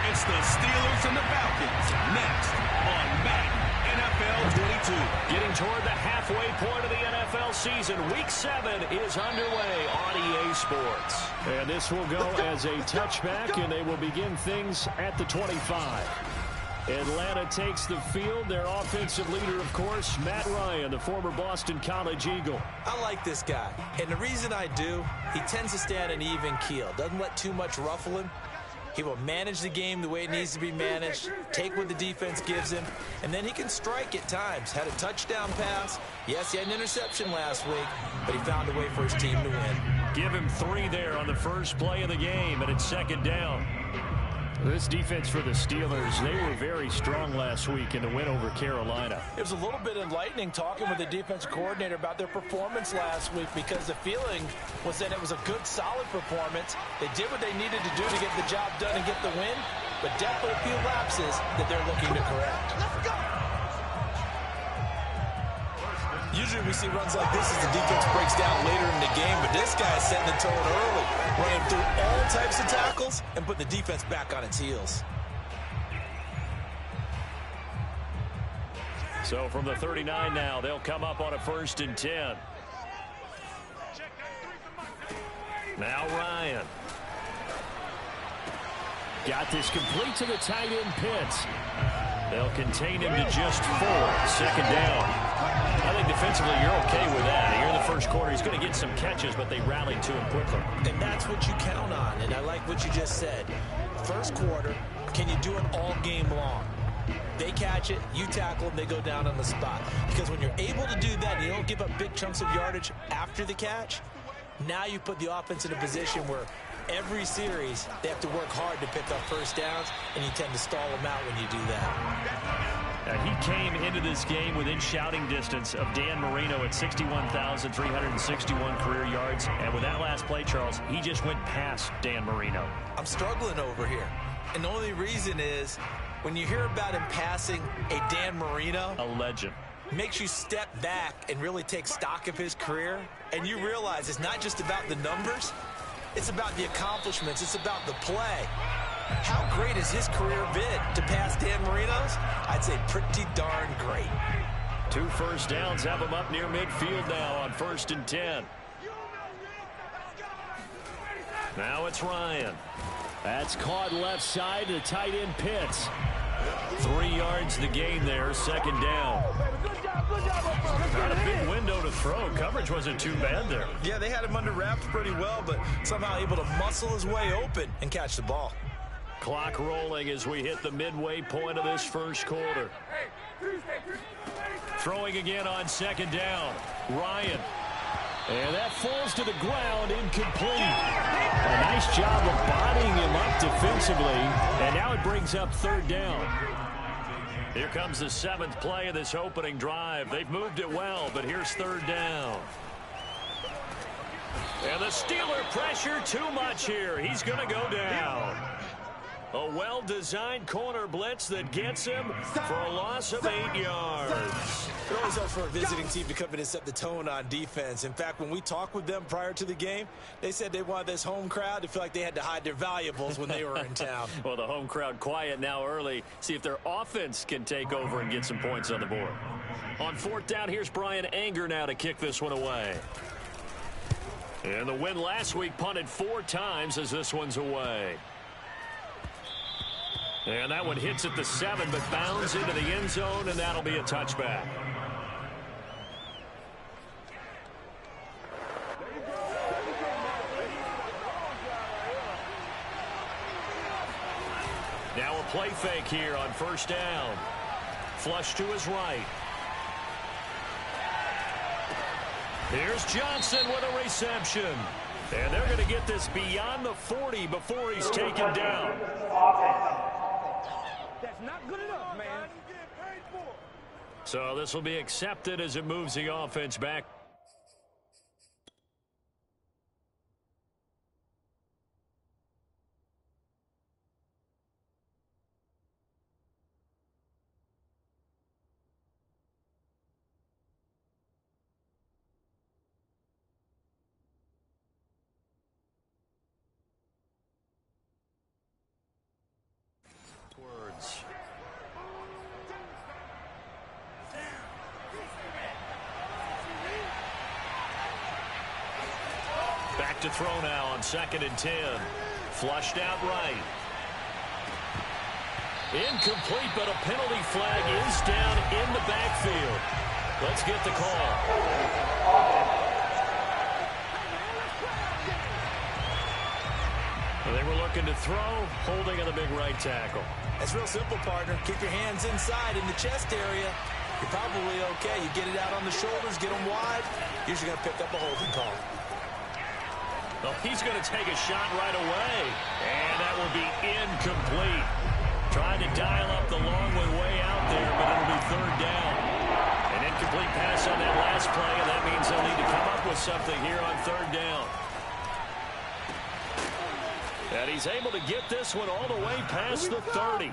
A: It's the Steelers and the Falcons next on Madden NFL 22.
B: Getting toward the halfway point of the NFL season, Week 7 is underway on EA Sports. And this will go as a touchback, and they will begin things at the 25. Atlanta takes the field. Their offensive leader, of course, Matt Ryan, the former Boston College Eagle.
C: I like this guy, and the reason I do, he tends to stay on an even keel. Doesn't let too much ruffle him. He will manage the game the way it needs to be managed, take what the defense gives him, and then he can strike at times. Had a touchdown pass. Yes, he had an interception last week, but he found a way for his team to win.
B: Give him 3 there on the first play of the game, and it's second down. This defense for the Steelers, they were very strong last week in the win over Carolina.
C: It was a little bit enlightening talking with the defensive coordinator about their performance last week, because the feeling was that it was a good, solid performance. They did what they needed to do to get the job done and get the win, but definitely a few lapses that they're looking to correct.
D: Let's go.
C: Usually we see runs like this as the defense breaks down later in the game, but this guy is setting the tone early, running through all types of tackles and put the defense back on its heels.
B: So from the 39 now, they'll come up on a 1st and 10. Now Ryan. Got this complete to the tight end Pitts. They'll contain him to just 4. 2nd down. I think defensively you're okay with that. Here in the first quarter, he's going to get some catches, but they rallied to him quickly.
C: And that's what you count on, and I like what you just said. First quarter, can you do it all game long? They catch it, you tackle them, they go down on the spot. Because when you're able to do that and you don't give up big chunks of yardage after the catch, now you put the offense in a position where every series they have to work hard to pick up first downs, and you tend to stall them out when you do that.
B: He came into this game within shouting distance of Dan Marino at 61,361 career yards. And with that last play, Charles, he just went past Dan Marino.
C: I'm struggling over here. And the only reason is when you hear about him passing a Dan Marino,
B: a legend,
C: makes you step back and really take stock of his career. And you realize it's not just about the numbers. It's about the accomplishments. It's about the play. How great has his career been to pass Dan Marino's? I'd say pretty darn great.
B: 2 first downs have him up near midfield now on 1st and 10. Now it's Ryan. That's caught left side to the tight end Pitts. 3 yards the gain there, 2nd down. Not a big window to throw. Coverage wasn't too bad there.
C: Yeah, they had him under wraps pretty well, but somehow able to muscle his way open and catch the ball.
B: Clock rolling as we hit the midway point of this first quarter. Throwing again on 2nd down. Ryan. And that falls to the ground, incomplete. A nice job of bodying him up defensively. And now it brings up 3rd down. Here comes the 7th play of this opening drive. They've moved it well, but here's 3rd down. And the Steeler pressure too much here. He's going to go down. A well-designed corner blitz that gets him for a loss of 8 yards.
C: It always helps for a visiting team to come in and set the tone on defense. In fact, when we talked with them prior to the game, they said they wanted this home crowd to feel like they had to hide their valuables when they were in town.
B: Well, the home crowd quiet now early. See if their offense can take over and get some points on the board. On 4th down, here's Brian Anger now to kick this one away. And the win last week punted 4 times as this one's away. And that one hits at the 7, but bounds into the end zone, and that'll be a touchback. Now a play fake here on 1st down. Flush to his right. Here's Johnson with a reception. And they're going to get this beyond the 40 before he's taken down.
E: That's not good enough, man.
B: So this will be accepted as it moves the offense back. Words. Back to throw now on 2nd and 10. Flushed out right. Incomplete, but a penalty flag is down in the backfield. Let's get the call. They were looking to throw, holding on the big right tackle.
C: It's real simple, partner. Keep your hands inside in the chest area. You're probably okay. You get it out on the shoulders, get them wide. Usually going to pick up a holding call.
B: Oh, he's going to take a shot right away. And that will be incomplete. Trying to dial up the long way out there, but it'll be third down. An incomplete pass on that last play, and that means they'll need to come up with something here on third down. And he's able to get this one all the way past the 30.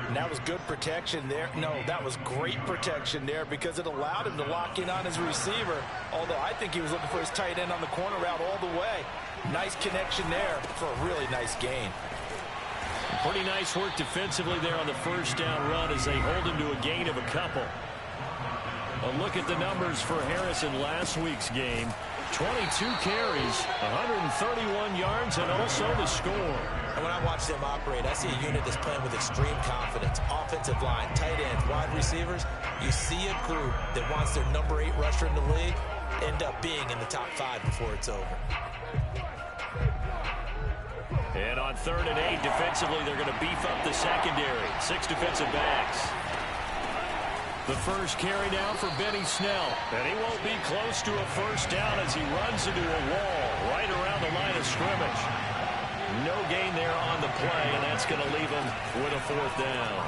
C: And that was good protection there. No, that was great protection there because it allowed him to lock in on his receiver. Although I think he was looking for his tight end on the corner route all the way. Nice connection there for a really nice gain.
B: Pretty nice work defensively there on the first down run as they hold him to a gain of a couple. A look at the numbers for Harris in last week's game. 22 carries, 131 yards, and also the score.
C: And when I watch them operate, I see a unit that's playing with extreme confidence. Offensive line, tight ends, wide receivers. You see a group that wants their number 8 rusher in the league end up being in the top 5 before it's over.
B: And on 3rd and 8, defensively, they're going to beef up the secondary. 6 defensive backs. The first carry now for Benny Snell. And he won't be close to a first down as he runs into a wall right around the line of scrimmage. No gain there on the play, and that's going to leave him with a 4th down.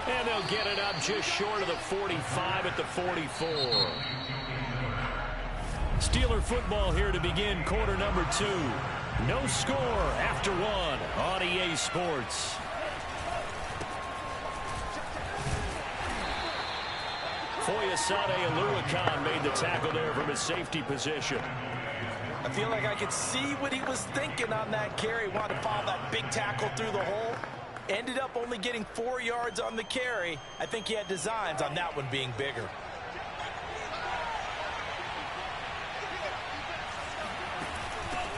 B: And they'll get it up just short of the 45 at the 44. Steeler football here to begin quarter number 2. No score after 1 on EA Sports. Foyesade Aluakan made the tackle there from his safety position.
C: I feel like I could see what he was thinking on that carry. Wanted to follow that big tackle through the hole. Ended up only getting 4 yards on the carry. I think he had designs on that one being bigger.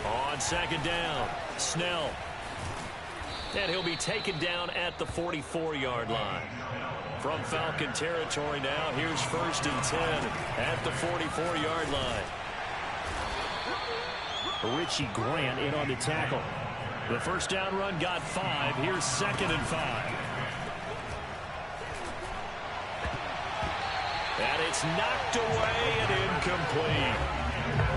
B: On 2nd down, Snell. And he'll be taken down at the 44-yard line. From Falcon territory now, here's 1st and 10 at the 44-yard line. Richie Grant in on the tackle. The first down run got 5. Here's 2nd and 5. And it's knocked away and incomplete.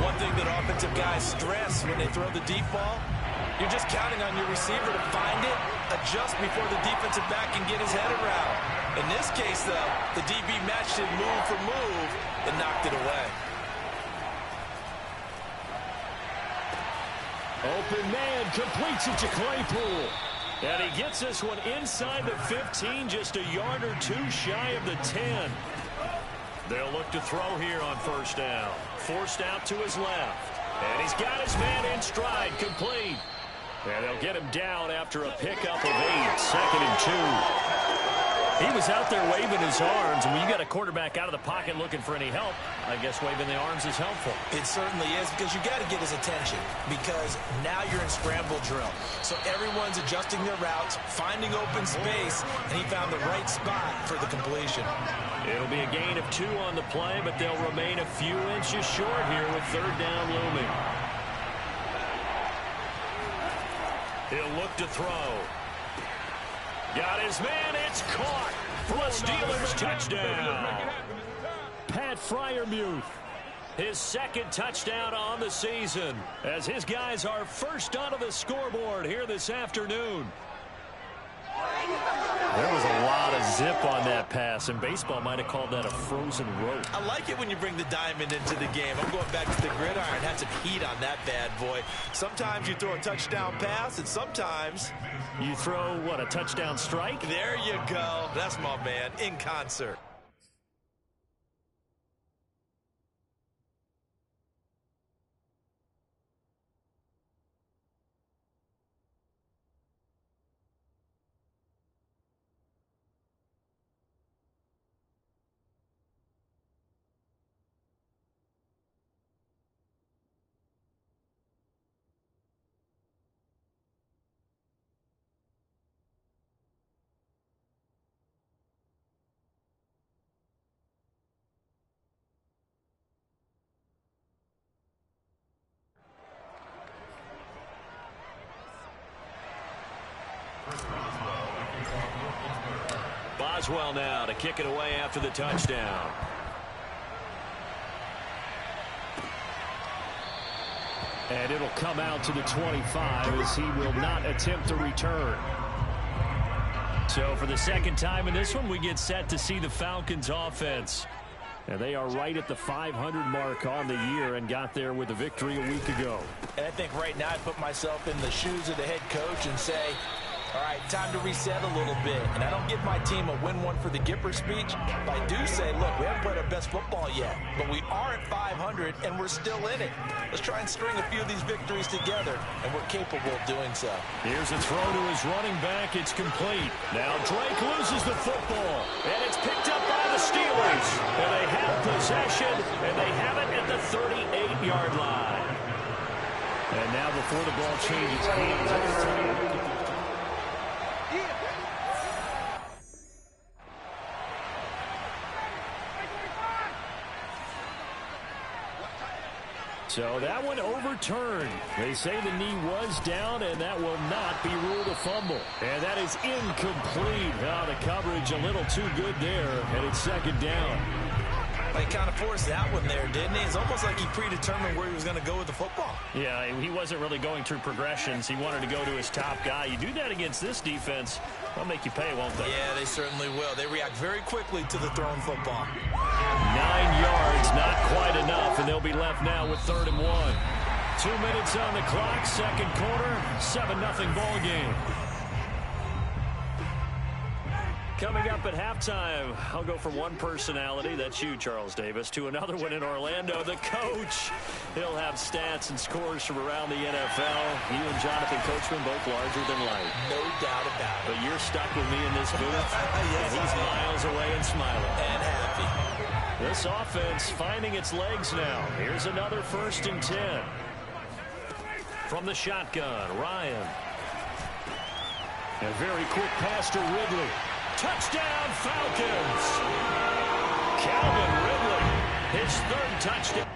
C: One thing that offensive guys stress when they throw the deep ball, you're just counting on your receiver to find it, adjust before the defensive back can get his head around. In this case, though, the DB matched it move for move and knocked it away.
B: Open man completes it to Claypool. And he gets this one inside the 15, just a yard or 2 shy of the 10. They'll look to throw here on first down. Forced out to his left. And he's got his man in stride, complete. And they'll get him down after a pickup of 8, 2nd and 2. He was out there waving his arms, and when you got a quarterback out of the pocket looking for any help, I guess waving the arms is helpful.
C: It certainly is, because you got to get his attention, because now you're in scramble drill. So everyone's adjusting their routes, finding open space, and he found the right spot for the completion.
B: It'll be a gain of 2 on the play, but they'll remain a few inches short here with 3rd down looming. He'll look to throw. Got his man, it's caught for a Steelers touchdown. Pat Freiermuth, his 2nd touchdown on the season, as his guys are first onto the scoreboard here this afternoon. There was a lot of zip on that pass, and baseball might have called that a frozen rope.
C: I like it when you bring the diamond into the game. I'm going back to the gridiron. Had some heat on that bad boy. Sometimes you throw a touchdown pass, and sometimes
B: you throw, what, a touchdown strike?
C: There you go. That's my man, in concert.
B: Boswell now to kick it away after the touchdown. And it'll come out to the 25 as he will not attempt to return. So for the second time in this one, we get set to see the Falcons offense. And they are right at the 500 mark on the year and got there with a victory a week ago.
C: And I think right now I put myself in the shoes of the head coach and say, all right, time to reset a little bit. And I don't give my team a win one for the Gipper speech, but I do say, look, we haven't played our best football yet, but we are at 500 and we're still in it. Let's try and string a few of these victories together, and we're capable of doing so.
B: Here's a throw to his running back. It's complete. Now Drake loses the football, and it's picked up by the Steelers. And they have possession, and they have it at the 38-yard line. And now before the ball changes hands, so that one overturned. They say the knee was down, and that will not be ruled a fumble. And that is incomplete. Oh, the coverage a little too good there, and it's second down.
C: He kind of forced that one there, didn't he? It's almost like he predetermined where he was going to go with the football.
B: Yeah, he wasn't really going through progressions. He wanted to go to his top guy. You do that against this defense, they'll make you pay, won't they?
C: Yeah, they certainly will. They react very quickly to the thrown football.
B: 9 yards, not quite enough, and they'll be left now with 3rd and 1. 2 minutes on the clock, second quarter, 7-0 ball game. Coming up at halftime, I'll go from one personality, that's you, Charles Davis, to another one in Orlando, the coach. He'll have stats and scores from around the NFL. You and Jonathan Coachman both larger than life.
C: No doubt about it.
B: But you're stuck with me in this booth,
C: yes,
B: and he's miles away and smiling.
C: And happy.
B: This offense finding its legs now. Here's another 1st and 10. From the shotgun, Ryan. A very quick pass to Ridley. Touchdown, Falcons! Calvin Ridley, his 3rd touchdown.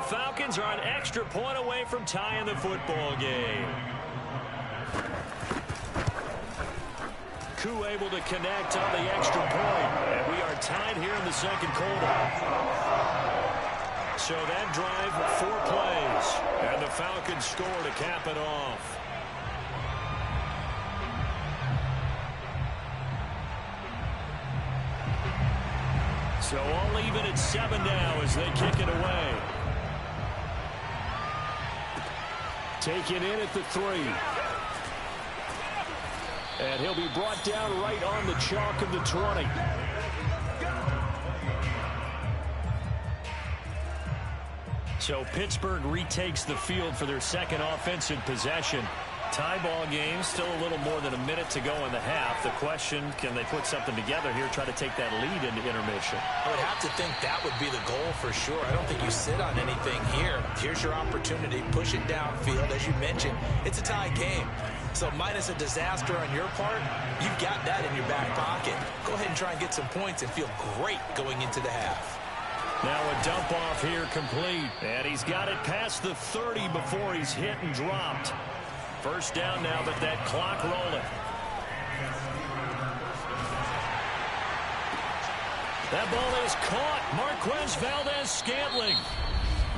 B: Falcons are an extra point away from tying the football game. Koo able to connect on the extra point, and we are tied here in the second quarter. So that drive, 4 plays, and the Falcons score to cap it off. So all even at 7 now as they kick it away. Taken in at the 3. And he'll be brought down right on the chalk of the 20. So Pittsburgh retakes the field for their second offensive possession. Tie ball game, still a little more than a minute to go in the half. The question, can they put something together here, try to take that lead into intermission?
C: I would have to think that would be the goal for sure. I don't think you sit on anything here. Here's your opportunity. Push it downfield. As you mentioned, it's a tie game. So minus a disaster on your part, you've got that in your back pocket. Go ahead and try and get some points and feel great going into the half.
B: Now a dump off here complete. And he's got it past the 30 before he's hit and dropped. First down now, but that clock rolling. That ball is caught. Marquez Valdez-Scantling.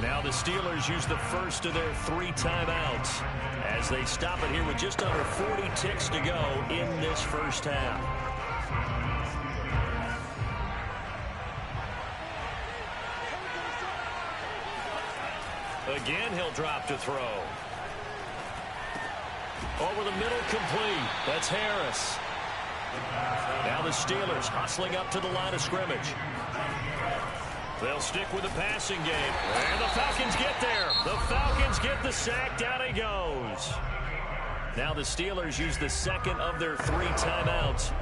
B: Now the Steelers use the first of their 3 timeouts as they stop it here with just under 40 ticks to go in this first half. Again, he'll drop to throw. Over the middle, complete. That's Harris. Now the Steelers hustling up to the line of scrimmage. They'll stick with the passing game. And the Falcons get there. The Falcons get the sack. Down he goes. Now the Steelers use the second of their 3 timeouts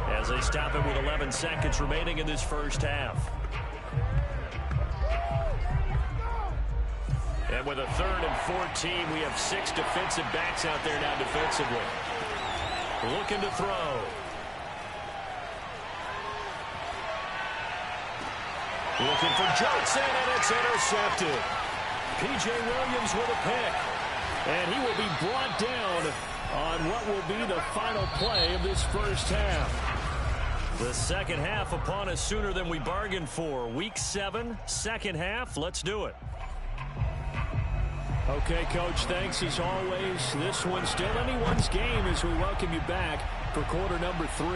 B: as they stop it with 11 seconds remaining in this first half. And with a 3rd and 14, we have 6 defensive backs out there now defensively. Looking to throw. Looking for Johnson, and it's intercepted. P.J. Williams with a pick. And he will be brought down on what will be the final play of this first half. The second half upon us sooner than we bargained for. Week 7, second half. Let's do it. Okay, Coach, thanks as always. This one's still anyone's game as we welcome you back for quarter number 3.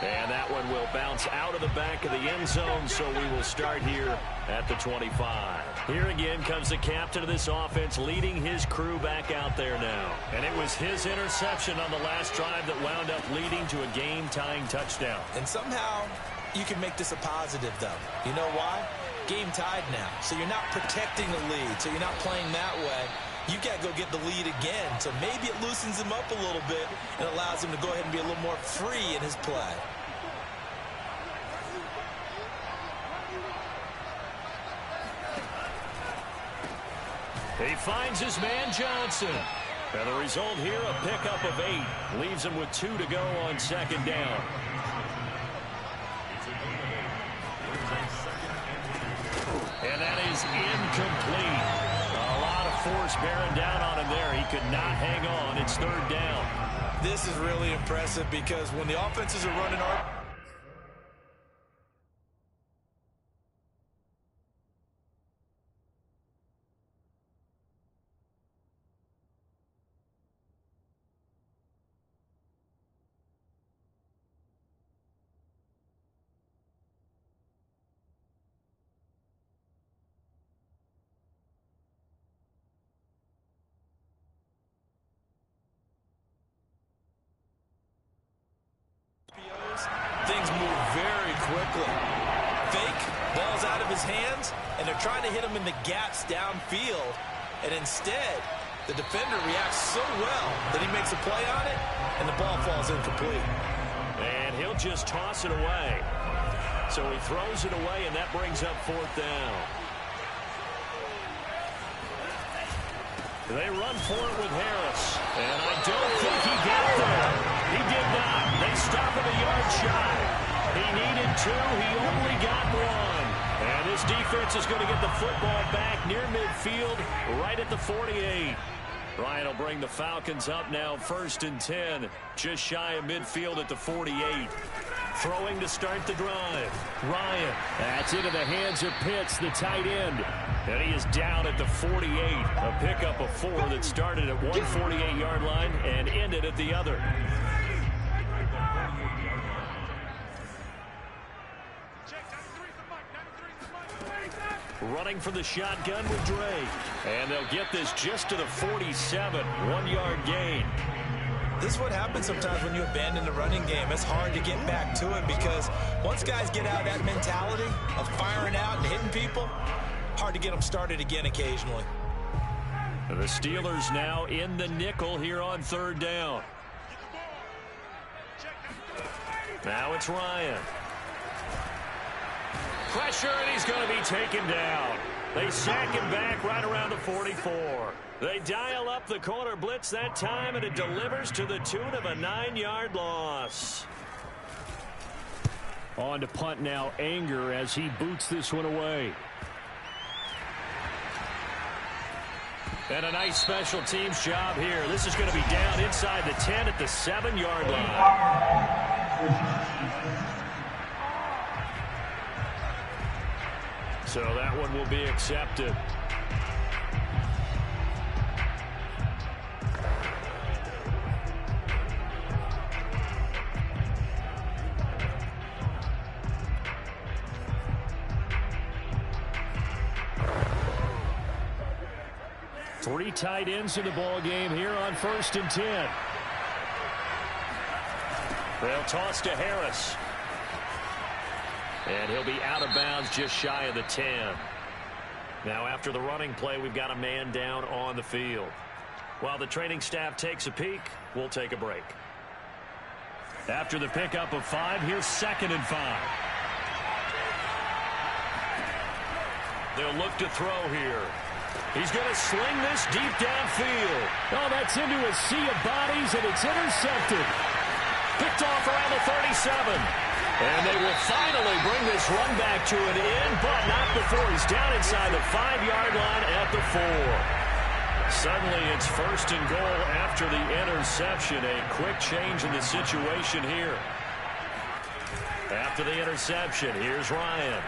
B: And that one will bounce out of the back of the end zone, so we will start here at the 25. Here again comes the captain of this offense leading his crew back out there now. And it was his interception on the last drive that wound up leading to a game-tying touchdown.
C: And somehow you can make this a positive, though. You know why? Game tied now, so you're not protecting the lead, so you're not playing that way. You've got to go get the lead again, so maybe it loosens him up a little bit and allows him to go ahead and be a little more free in his play.
B: He finds his man Johnson. And the result here, a pickup of 8. Leaves him with 2 to go on second down. And that is incomplete. A lot of force bearing down on him there. He could not hang on. It's 3rd down.
C: This is really impressive because when the offenses are running our... Things move very quickly. Fake, ball's out of his hands, and they're trying to hit him in the gaps downfield. And instead, the defender reacts so well that he makes a play on it, and the ball falls incomplete.
B: And he'll just toss it away. So he throws it away, and that brings up 4th down. They run for it with Harris. And I don't think he got there. He did not. They stop him a yard shy. He needed 2. He only got 1. And this defense is going to get the football back near midfield, right at the 48. Ryan will bring the Falcons up now, 1st and 10. Just shy of midfield at the 48. Throwing to start the drive. Ryan. That's into the hands of Pitts, the tight end. And he is down at the 48. A pickup of 4 that started at one 48-yard line and ended at the other. running for the shotgun with Drake. And they'll get this just to the 47, 1-yard gain.
C: This is what happens sometimes when you abandon the running game. It's hard to get back to it because once guys get out of that mentality of firing out and hitting people, hard to get them started again occasionally.
B: The Steelers now in the nickel here on 3rd down. Now it's Ryan. Pressure, and he's going to be taken down. They sack him back right around the 44. They dial up the corner blitz that time, and it delivers to the tune of a 9-yard loss. On to punt now, Anger, as he boots this one away. And a nice special teams job here. This is going to be down inside the 10 at the 7-yard line. So that one will be accepted. Three tight ends in the ball game here on 1st and 10. They'll toss to Harris. And he'll be out of bounds just shy of the 10. Now after the running play, we've got a man down on the field. While the training staff takes a peek, we'll take a break. After the pickup of 5, here's 2nd and 5. They'll look to throw here. He's going to sling this deep downfield. Oh, that's into a sea of bodies, and it's intercepted. Picked off around the 37. And they will finally bring this run back to an end, but not before he's down inside the 5-yard line at the 4. Suddenly it's 1st and goal after the interception. A quick change in the situation here. After the interception, here's Ryan.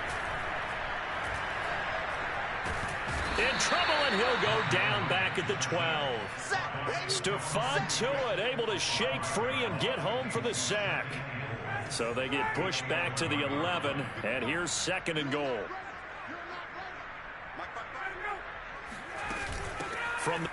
B: In trouble, and he'll go down back at the 12. Stephon Tuitt able to shake free and get home for the sack. So they get pushed back to the 11, and here's 2nd and goal. From the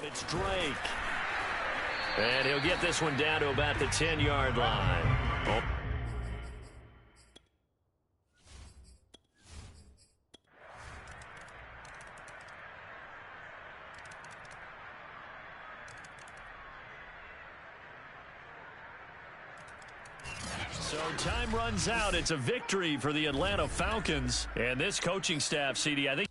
B: It's Drake. And he'll get this one down to about the 10-yard line. Oh. So time runs out. It's a victory for the Atlanta Falcons. And this coaching staff, CD, I think